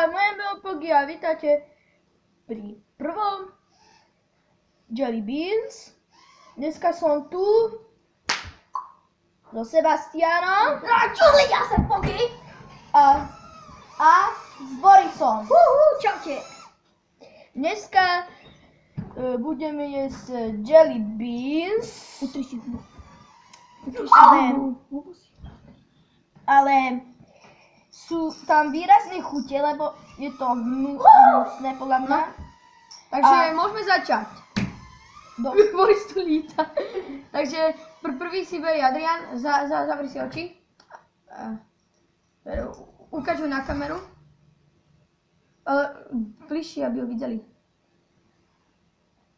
moje Belpogy a vítajte pri prvom Jelly Beans. Dneska som tu so Sebastianom. Čuli, ja som Pogy. A s Borisom. Čaute. Dneska budeme jesť Jelly Beans. Ale sú tam výrazné chute, lebo je to hnusné podľa mňa. Takže môžeme začať. Boris tu líta. Takže prvý si berie Adrian, zavri si oči. Ukážu na kameru. Ale bližšie, aby ho videli.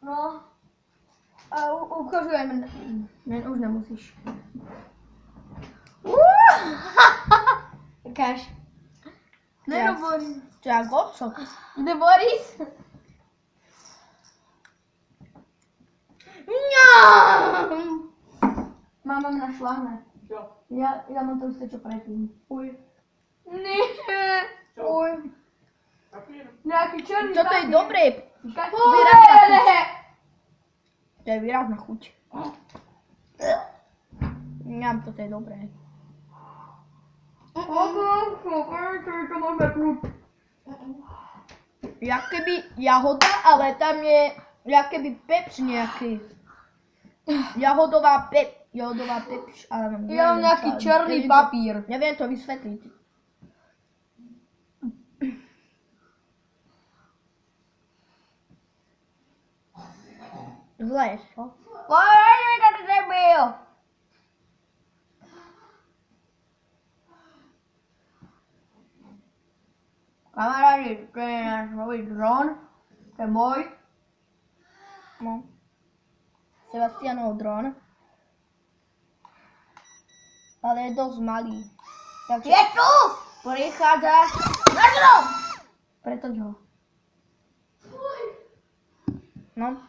No. A ukážu aj mňa. Ne, už nemusíš. Ukáž. Ne, no Boris. To je gocok. Kde Boris? Mama mňa šláhne. Čo? Ja mám to isté, čo predtým. Uj. Nie. Uj. Papír. Nejaký černý Toto je papír. dobré. To je výrazná chuť. Ňam, toto je dobré. Jak keby jahoda, ale tam je jak keby pepš nejaký. Jahodová pepš, ale Ja mám nejaký černý papír. Neviem to vysvetliť. Zle, čo? Kamarádi, to je náš nový dron. To je môj. No. Sebastianov dron. Ale je dosť malý. Takže Je tu! prichádza Na dron! pretoč ho. No.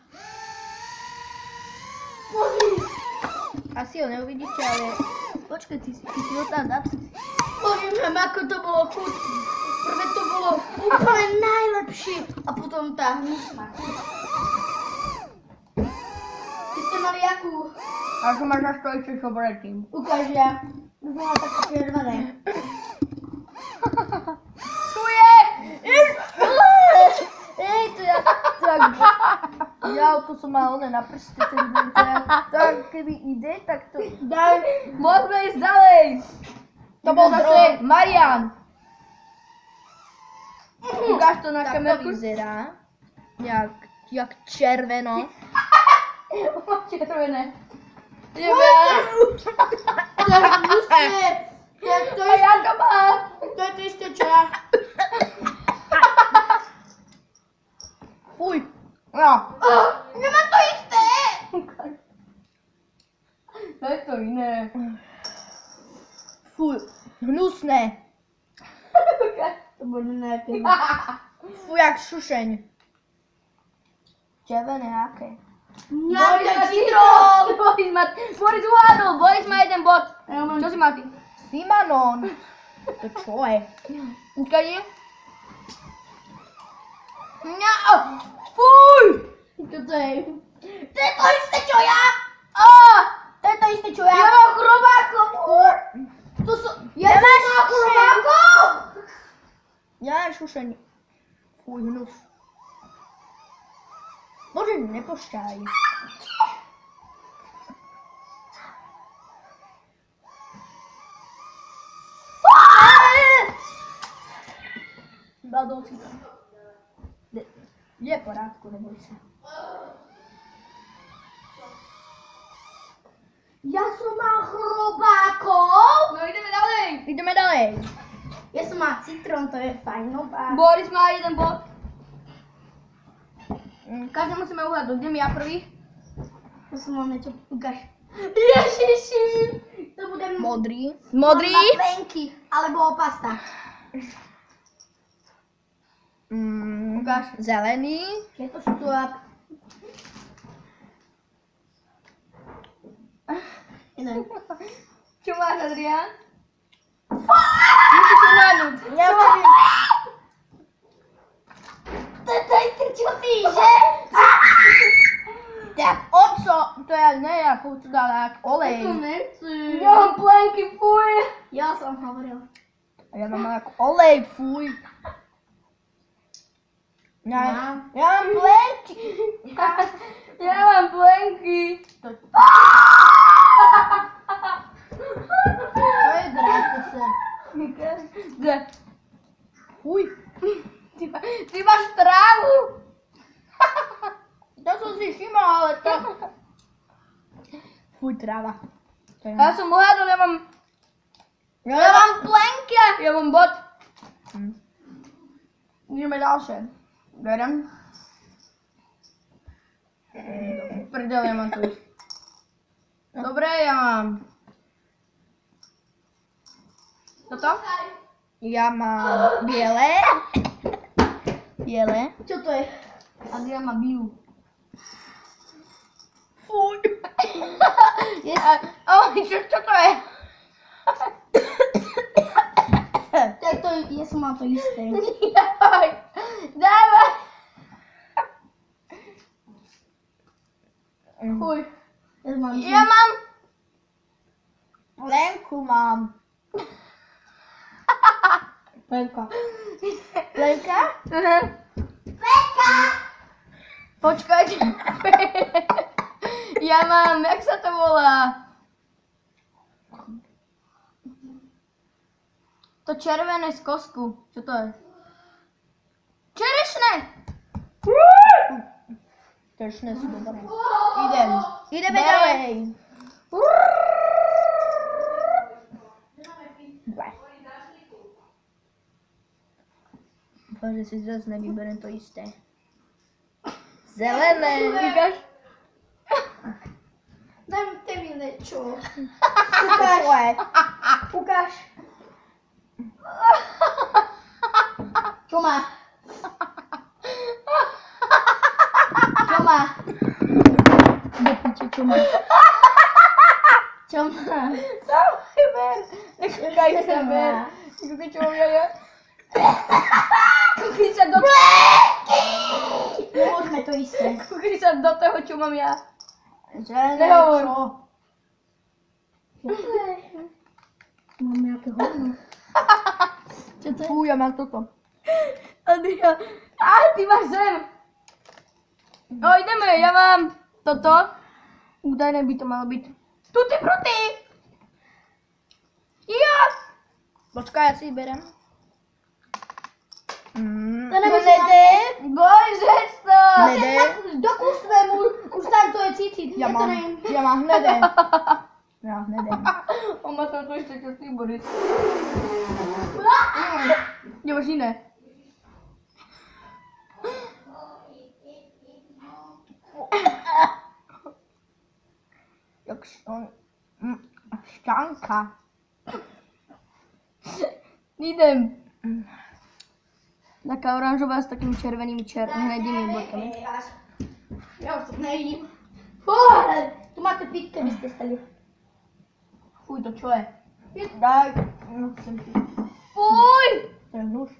Asi ho neuvidíte, ale počkaj, ty si ho tam dá. Poviem, ako to bolo chuť. Prvé to bolo úplne najlepšie a potom tá hnusná. Ty ste mali jakú? Ako máš až to ešte čo predtým? Ukáž ja. Už mala také červené. Tu je! Ej, to ja... Ja to som mal na prste, ten deň, tak keby ide, tak to... Daj, môžeme ísť ďalej. To bol zase dron. Marian. Ukáž to na Tak to kamerku. vyzerá. Jak červeno. Červené. To je hnusné. To A ja to mám. To je to isté, čo ja. Fuj. No. Nemám to isté. To je to iné. Fuj. Hnusné. To bolo nejaké. Fuj, jak šušeň. Červené aké. Nejaké citrón. Boris uhádol, Boris má jeden bod. Čo si mal ty? Cimanon. To čo je? Ukáži? Fuj. Toto je. To je to isté, čo ja. To je to isté, čo ja. Ja mám chrobákov. To sú... Ja mám chrobákov. Ja šušeň. Fuj, hnus. Bože, nepošťaj. Dal si tam. Je v porádku, neboj sa. Ja som mal chrobákov. No ideme ďalej. Ideme ďalej. Ja som mal citrón, to je fajnová. Boris má jeden bod. Každý musíme uhádnuť. Idem ja prvý. Ja som mal niečo, ukáž. Ježiši. To bude... Modrý. Modrý. Plenky, alebo opasta. Ukáž. Zelený. Je to stôl. Čo máš, Adrián? Musíš uhádnuť. Ja mám... ne, ja to dala jak olej. To nechci. Ja mám plenky, fuj. Ja som hovoril. A ja mám jak olej, fuj. Ja mám plenky. Ja mám plenky. To je dráte sa. Fuj. Ty máš trávu. To som si všimol, ale to... Fuj, tráva. Ja som uhádol, ja mám plenky. Ja mám bod. Ideme ďalšie. Berem. Prdel, ja mám tu. Dobre, ja mám. Toto? Ja mám biele. Biele. Čo to je? Adrian má biu. Fuj. Čo to je? Tak to ja som mal to isté. Dávaj. Fuj. Ja mám. Plenku mám. Plenka. Plenka? Plenka! Počkajte. Ja mám, jak sa to volá? To červené z kosku. Čo to je? Čerešné! Čerešné sú dobré. Ideme Berem. ďalej. Dúfam, že si zase nevyberiem to isté. Zelené. Ukáž. Dajte mi niečo. Ukáž. Ukáž. Čo má? Čo má? Do piče, čo má? Čo má? Nechúkaj sa, ber. Kúkaj, čo mám ja? Kúkaj sa do... Nemôžeme to isté. Kúkaj sa do toho, čo mám ja. Nehovor. Čo to je? Mám nejaké hovno. Čo to je? Fuj, ja mám toto. Adrian. Ty máš zem. No ideme, ja mám toto. Údajne by to malo byť. Tutti frutti. Ja. Počkaj, ja si berem. To nede. Bože, to. Dokúsme mu. Už tam to je cítiť. Ja mám hnedé. Ja hnedé. On má tam to ešte čo ty, Boris. Nemáš iné. Jak šťanka. Idem. Taká oranžová s takými červenými hnedými bodkami. Ja už to nevidím. Tu máte pitke, vy ste stali. Fuj, to čo je? Daj. No, chcem ti. Fuj! To je nůž.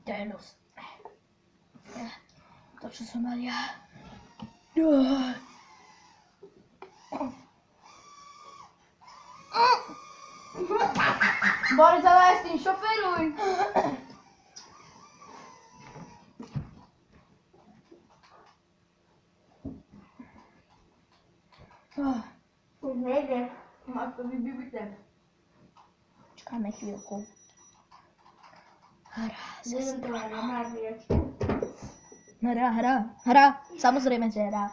To je nos. To, čo som mal ja. Boris, ale aj s tým šoferuj. Už nejde. Máš to vybité. Čakáme chvíľku. Hra. Samozrejme, že hra.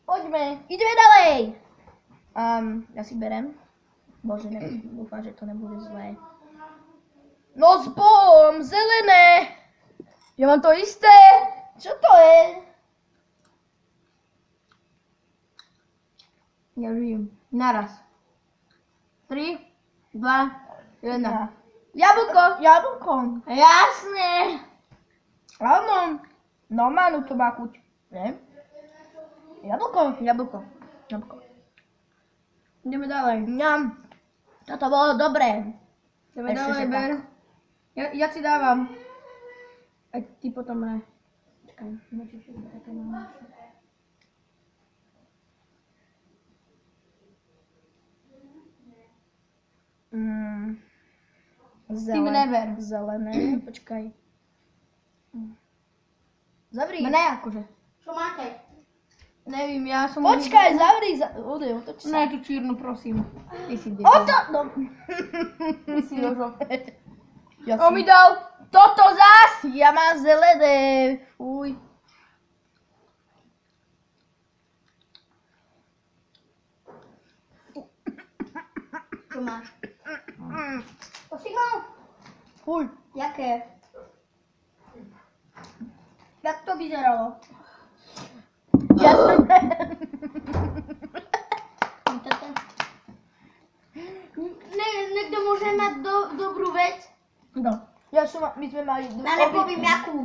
Poďme, ideme ďalej. Ja si berem. Bože, dúfam, že to nebude zlé. No zbom, zelené. Ja mám to isté. Čo to je? Ja žijem. Naraz. 3, 2, 1. Jablko. Jablko. Jasné. Áno. Normálnu to má chuť. Nie? Jablko. Ideme ďalej. Mňam. Toto bolo dobré. Ideme Ešte ďalej, že ber. Ja ti dávam. A ty potom ne. Počkaj, niečo všetko také mám. never. Zelené, počkaj. Zavri. Mne akože. Čo máte? Nevím, ja som... Počkaj, zavri. Otoč sa. Ne, tú čírnu, prosím. Ty si debil. No. Ty si Jožo. Ja On mi dal toto zás! Ja mám zelené. Fuj. Čo máš? To si mal? Fuj. Jaké? Jak to vyzeralo? Ja som... Niekto môže mať dobrú vec? No. Ja som... My sme mali... Ja nepoviem jakú.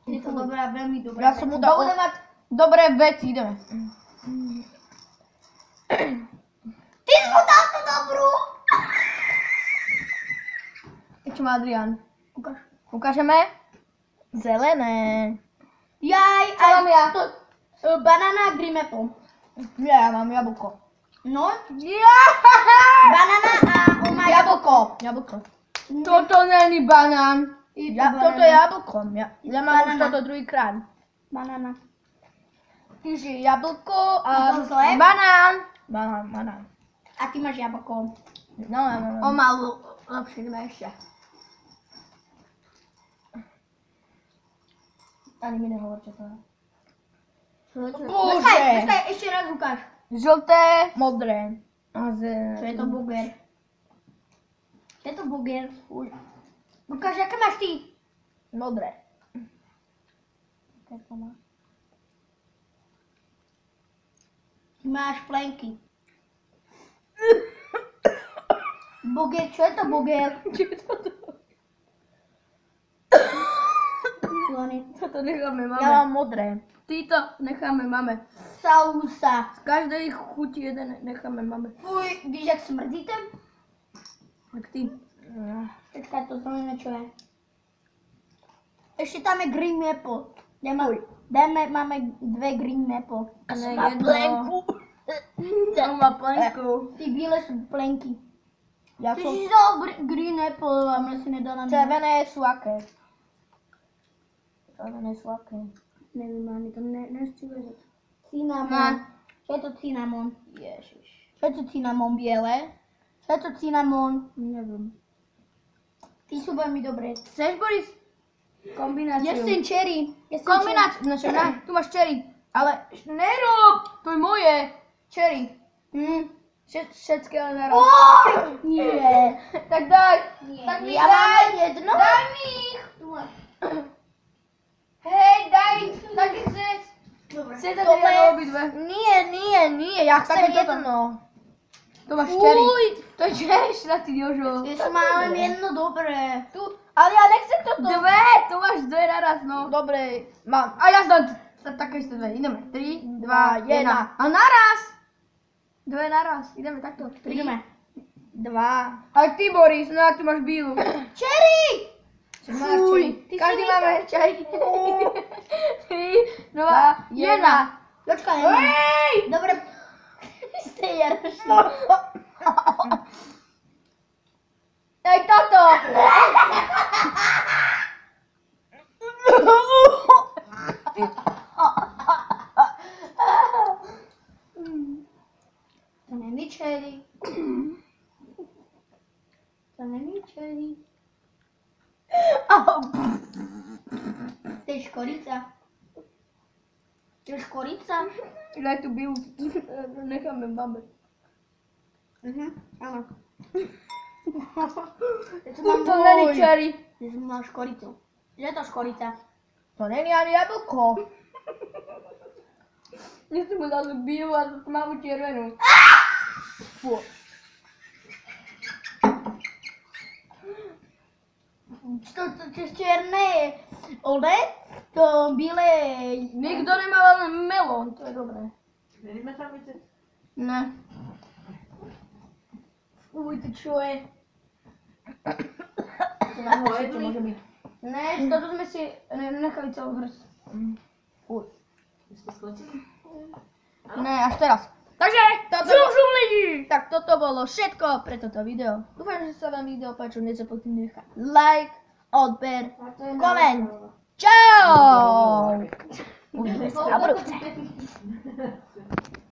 Je to dobrá, veľmi dobrá Ja vec. som mu Kto dal... bude mať dobré veci, ideme. Ty si mu dal tú dobrú! Čo má Adrián? Ukáž. Ukážeme? Zelené. Jaj, Čo mám ja? Banana a green apple. Ja mám jablko. No, Ja! banana a on má jablko. Jablko. Toto není banán. Toto je jablko. Ja mám už Banana. toto druhýkrát. Banana. Čiže jablko Je a... to zlé? Banán. Banán. A ty máš jablko. No, ja mám. On mal lepšie dva ešte. Ani mi nehovor, čo to je. Počkaj, počkaj, ešte raz ukáž. Žlté. Modré. A Čo je to burger? Čo je to burger? Ukáž, aké máš ty? Modré. Máš plenky. Burger, čo je to burger? Čo je toto? Toto necháme Ja máme. mám modré. Týto necháme máme. Sausa. Z každej chuti jeden necháme máme. Fuj, víš, jak smrdíte? Tak ty. Počkaj, to znamená, čo je. Ešte tam je green apple. Máme dve green apple. A som Ne, má jedno. plenku. On má plenku. Ty bíle sú plenky. Ja Ty som... si dal green apple a mne si nedala na Červené sú aké? Červené sú aké? Neviem, ani to nechci vedieť. Cinnamon. Čo je to cinnamon? Ježiš. Čo je to cinnamon? Biele. Čo je to cinnamon? Neviem. Ty sú veľmi dobré. Chceš, Boris? Kombináciu. Jestem cherry. Kombináciu. No čo, na, tu máš cherry. Ale nerob! To je moje. Cherry. Všetky ale naraz. Oj! Nie. Tak daj. Nie. Tak mi Ja mám daj. len jedno. Daj mi ich. Hej, daj. Tak ich chceš. Dobre. Chceš dať Dobre. na obidve. Nie. Ja chcem Také toto. jedno. To máš cherry. Uj. To je cherry, ty Jožo. Ja som mal len jedno dobré. Tu. Ale ja nechcem toto. Dve, tu máš dve naraz, no. Dobre, mám. A ja zdám také isté dve. Ideme. 3, 2, 1. jedna. A naraz. Dve naraz. Ideme takto. 3. Ideme. 2. A ty, Boris, no a ty máš bílu. Cherry! Fuj, ty si každý mi máme čaj. 3, 2, 1. Počkaj, Hej! Dobre. Ste Jaroš. Daj toto. To není cherry. To není cherry. To je škorica. To je škorica. Daj tu bílu. Necháme máme. Áno. To není cherry. Ja som mal škoricu. Je to škorica. To není ani jablko. Ja som mu dal tú bílu a tú tmavú červenú. Fú. To čierne je ode, to bíle je... Nikto nemal len melón, to je dobré. Ne. Fuj, to čo je? to nám ho Čo jedli. môže byť? Ne, toto sme si nechali celú hrst. Fuj. Ne, až teraz. Takže, toto Žum lidi! tak toto bolo všetko pre toto video. Dúfam, že sa vám video páčilo, nezapomínajte nechať like, odber, koment. Čau! Uvidíme sa na budúce.